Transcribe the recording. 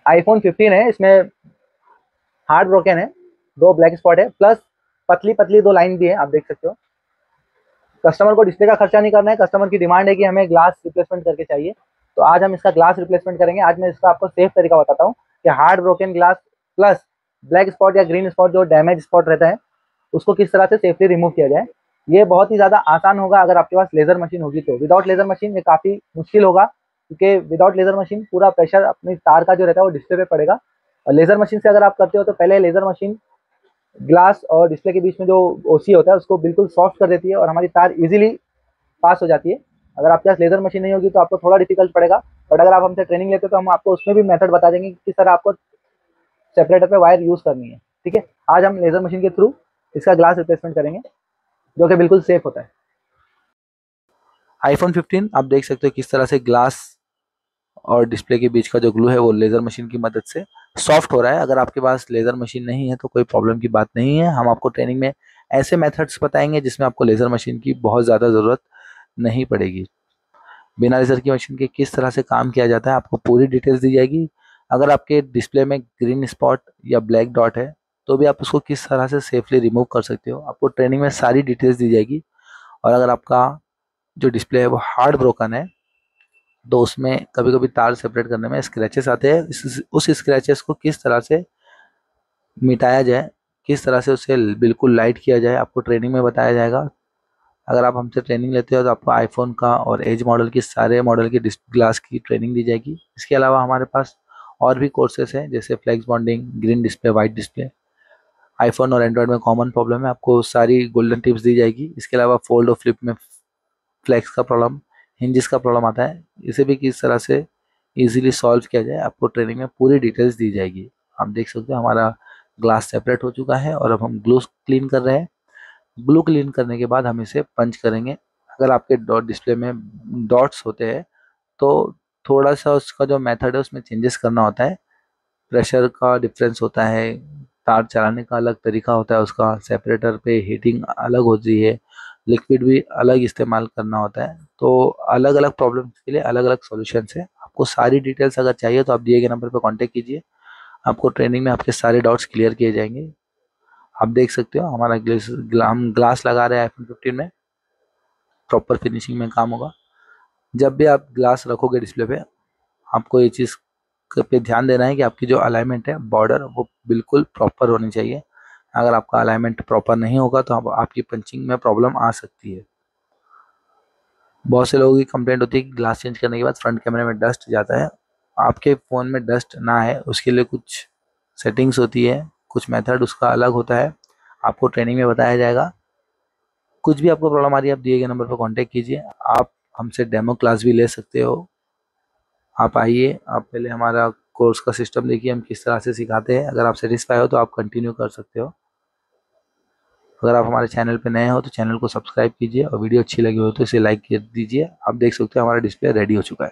IPhone 15 है, इसमें hard broken है, 2 ब्लैक स्पॉट है, प्लस पतली पतली 2 लाइन भी है, आप देख सकते हो। कस्टमर को डिस्प्ले का खर्चा नहीं करना है, कस्टमर की डिमांड है कि हमें ग्लास रिप्लेसमेंट करके चाहिए, तो आज हम इसका ग्लास रिप्लेसमेंट करेंगे। आज मैं इसका आपको सेफ तरीका बताता हूँ कि hard broken glass plus black spot या ग्रीन स्पॉट जो डैमेज स्पॉट रहता है उसको किस तरह से सेफली रिमूव किया जाए। ये बहुत ही ज़्यादा आसान होगा अगर आपके पास लेज़र मशीन होगी तो। विदाउट लेज़र मशीन ये काफ़ी मुश्किल होगा, क्योंकि विदाउट लेज़र मशीन पूरा प्रेशर अपनी तार का जो रहता है वो डिस्प्ले पे पड़ेगा। और लेज़र मशीन से अगर आप करते हो तो पहले लेज़र मशीन ग्लास और डिस्प्ले के बीच में जो ओसी होता है उसको बिल्कुल सॉफ्ट कर देती है और हमारी तार इजीली पास हो जाती है। अगर आपके पास लेज़र मशीन नहीं होगी तो आपको थोड़ा डिफिकल्ट पड़ेगा, बट अगर आप हमसे ट्रेनिंग लेते हो तो हम आपको उसमें भी मेथड बता देंगे कि किस तरह आपको सेपरेटर पे वायर यूज़ करनी है। ठीक है, आज हम लेज़र मशीन के थ्रू इसका ग्लास रिप्लेसमेंट करेंगे जो कि बिल्कुल सेफ होता है। आईफोन 15 आप देख सकते हो किस तरह से ग्लास और डिस्प्ले के बीच का जो ग्लू है वो लेज़र मशीन की मदद से सॉफ्ट हो रहा है। अगर आपके पास लेज़र मशीन नहीं है तो कोई प्रॉब्लम की बात नहीं है, हम आपको ट्रेनिंग में ऐसे मेथड्स बताएंगे जिसमें आपको लेज़र मशीन की बहुत ज़्यादा ज़रूरत नहीं पड़ेगी। बिना लेज़र की मशीन के किस तरह से काम किया जाता है आपको पूरी डिटेल्स दी जाएगी। अगर आपके डिस्प्ले में ग्रीन स्पॉट या ब्लैक डॉट है तो भी आप उसको किस तरह से सेफली रिमूव कर सकते हो, आपको ट्रेनिंग में सारी डिटेल्स दी जाएगी। और अगर आपका जो डिस्प्ले है वो हार्ड ब्रोकन है तो उसमें कभी कभी तार सेपरेट करने में स्क्रैचेस आते हैं, उस स्क्रैचेस को किस तरह से मिटाया जाए, किस तरह से उसे बिल्कुल लाइट किया जाए, आपको ट्रेनिंग में बताया जाएगा। अगर आप हमसे ट्रेनिंग लेते हो तो आपको आईफोन का और एज मॉडल की सारे मॉडल की ग्लास की ट्रेनिंग दी जाएगी। इसके अलावा हमारे पास और भी कोर्सेस हैं जैसे flex bonding, green display, white display. IPhone और एंड्रॉयड में कॉमन प्रॉब्लम है, आपको सारी गोल्डन टिप्स दी जाएगी। इसके अलावा फोल्ड और फ्लिप में फ्लैक्स का प्रॉब्लम, हिंजिस का प्रॉब्लम आता है, इसे भी किस तरह से इजीली सॉल्व किया जाए आपको ट्रेनिंग में पूरी डिटेल्स दी जाएगी। आप देख सकते हो हमारा ग्लास सेपरेट हो चुका है और अब हम ग्लू क्लीन कर रहे हैं। ग्लू क्लीन करने के बाद हम इसे पंच करेंगे। अगर आपके डॉट डिस्प्ले में डॉट्स होते हैं तो थोड़ा सा उसका जो मेथड है उसमें चेंजेस करना होता है। प्रेशर का डिफरेंस होता है, तार चलाने का अलग तरीका होता है, उसका सेपरेटर पे हीटिंग अलग होती है, लिक्विड भी अलग इस्तेमाल करना होता है। तो अलग अलग प्रॉब्लम्स के लिए अलग अलग सॉल्यूशंस है। आपको सारी डिटेल्स अगर चाहिए तो आप दिए गए नंबर पर कांटेक्ट कीजिए, आपको ट्रेनिंग में आपके सारे डाउट्स क्लियर किए जाएंगे। आप देख सकते हो हमारा हम ग्लास लगा रहे हैं आईफोन 15 में, प्रॉपर फिनिशिंग में काम होगा। जब भी आप ग्लास रखोगे डिस्प्ले पे आपको ये चीज़ पे ध्यान देना है कि आपकी जो अलाइनमेंट है बॉर्डर वो बिल्कुल प्रॉपर होनी चाहिए। अगर आपका अलाइनमेंट प्रॉपर नहीं होगा तो आपकी पंचिंग में प्रॉब्लम आ सकती है। बहुत से लोगों की कंप्लेंट होती है कि ग्लास चेंज करने के बाद फ्रंट कैमरे में डस्ट जाता है। आपके फ़ोन में डस्ट ना है उसके लिए कुछ सेटिंग्स होती है, कुछ मेथड उसका अलग होता है, आपको ट्रेनिंग में बताया जाएगा। कुछ भी आपको प्रॉब्लम आ रही है आप दिए गए नंबर पर कांटेक्ट कीजिए। आप हमसे डेमो क्लास भी ले सकते हो। आप आइए, आप पहले हमारा कोर्स का सिस्टम देखिए हम किस तरह से सिखाते हैं। अगर आप सेटिस्फाई हो तो आप कंटिन्यू कर सकते हो। अगर आप हमारे चैनल पे नए हो तो चैनल को सब्सक्राइब कीजिए और वीडियो अच्छी लगी हो तो इसे लाइक कर दीजिए। आप देख सकते हो हमारा डिस्प्ले रेडी हो चुका है।